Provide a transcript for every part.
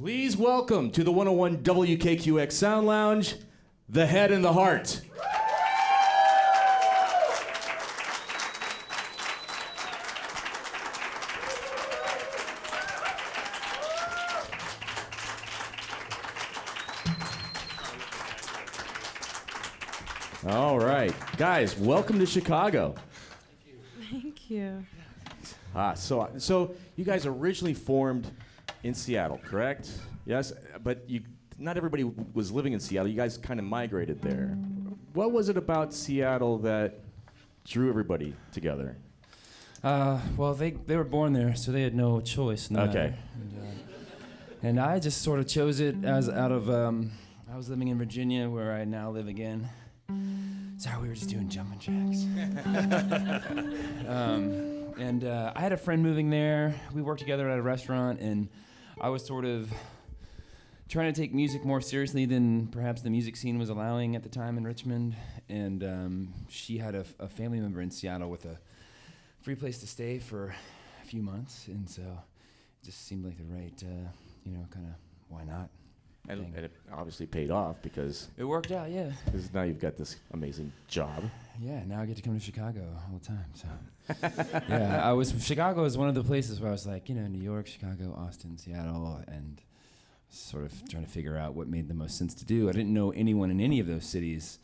Please welcome to the 101 WKQX Sound Lounge, The Head and the Heart. All right, guys, welcome to Chicago. Thank you. So you guys originally formed in Seattle, correct? Yes, but not everybody was living in Seattle. You guys kind of migrated there. What was it about Seattle that drew everybody together? Well, they were born there, so they had no choice in that. Okay. And I just sort of chose it as out of, I was living in Virginia, where I now live again. So we were just doing jumping jacks. And I had a friend moving there. We worked together at a restaurant, and I was sort of trying to take music more seriously than perhaps the music scene was allowing at the time in Richmond. And she had a family member in Seattle with a free place to stay for a few months, and so it just seemed like the right, kind of why not? And it obviously paid off because It worked out, yeah. now you've got this amazing job. Yeah, now I get to come to Chicago all the time. So, yeah, Chicago is one of the places where I was like, New York, Chicago, Austin, Seattle, and sort of trying to figure out what made the most sense to do. I didn't know anyone in any of those cities.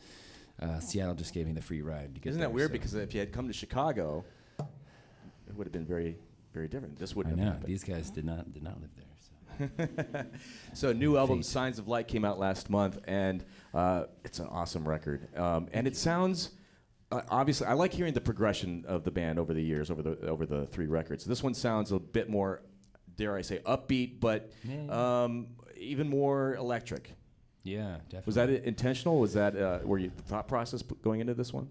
Seattle just gave me the free ride to get Isn't there, that weird? so. Because if you had come to Chicago, it would have been very, very different. This I wouldn't have know happened. these guys did not live there. So. So new album, Fate. Signs of Light, came out last month, and it's an awesome record. And it sounds, obviously, I like hearing the progression of the band over the years, over the three records. This one sounds a bit more, dare I say, upbeat, but even more electric. Yeah, definitely. Was that intentional? Was that were you the thought process going into this one?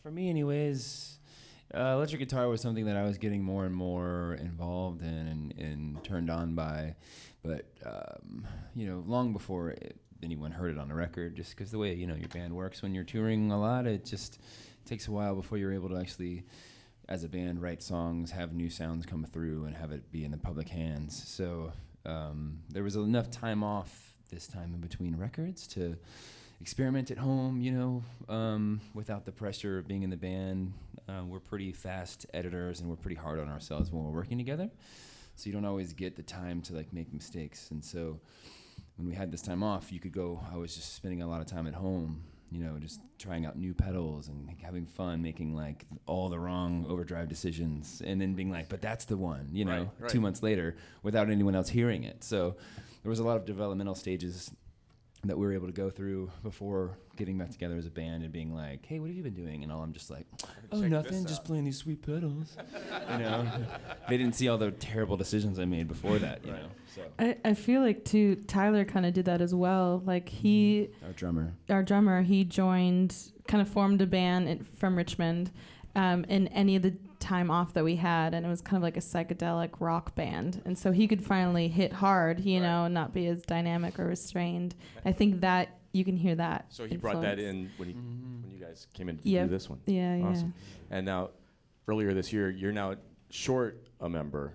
For me, anyways, electric guitar was something that I was getting more and more involved in and turned on by, but long before anyone heard it on the record, just because the way your band works when you're touring a lot, it just takes a while before you're able to actually, as a band, write songs, have new sounds come through, and have it be in the public hands. So there was enough time off this time in between records to experiment at home, without the pressure of being in the band. We're pretty fast editors, and we're pretty hard on ourselves when we're working together. So you don't always get the time to make mistakes. And so when we had this time off, I was just spending a lot of time at home, just trying out new pedals and having fun, making all the wrong overdrive decisions, and then being like, but that's the one, Right. 2 months later without anyone else hearing it. So there was a lot of developmental stages that we were able to go through before getting back together as a band and being like, hey, what have you been doing? And all I'm just like, oh, nothing, just playing these sweet pedals. They didn't see all the terrible decisions I made before that, So I feel like, too, Tyler kind of did that as well. Like, our drummer, he kind of formed a band from Richmond in any of the time off that we had, and it was kind of like a psychedelic rock band. And so he could finally hit hard, and not be as dynamic or restrained. I think that you can hear that. So he brought that in when you guys came in to do this one. Yeah, awesome. And now, earlier this year, you're now short a member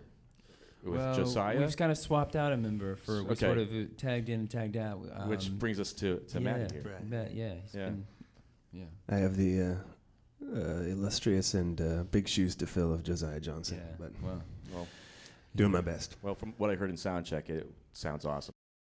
with Josiah. We've kind of swapped out a member for we sort of tagged in and tagged out. Which brings us to Matt here. Right. Matt, I have the illustrious and big shoes to fill of Josiah Johnson, but Well, doing my best. Well, from what I heard in soundcheck, it sounds awesome.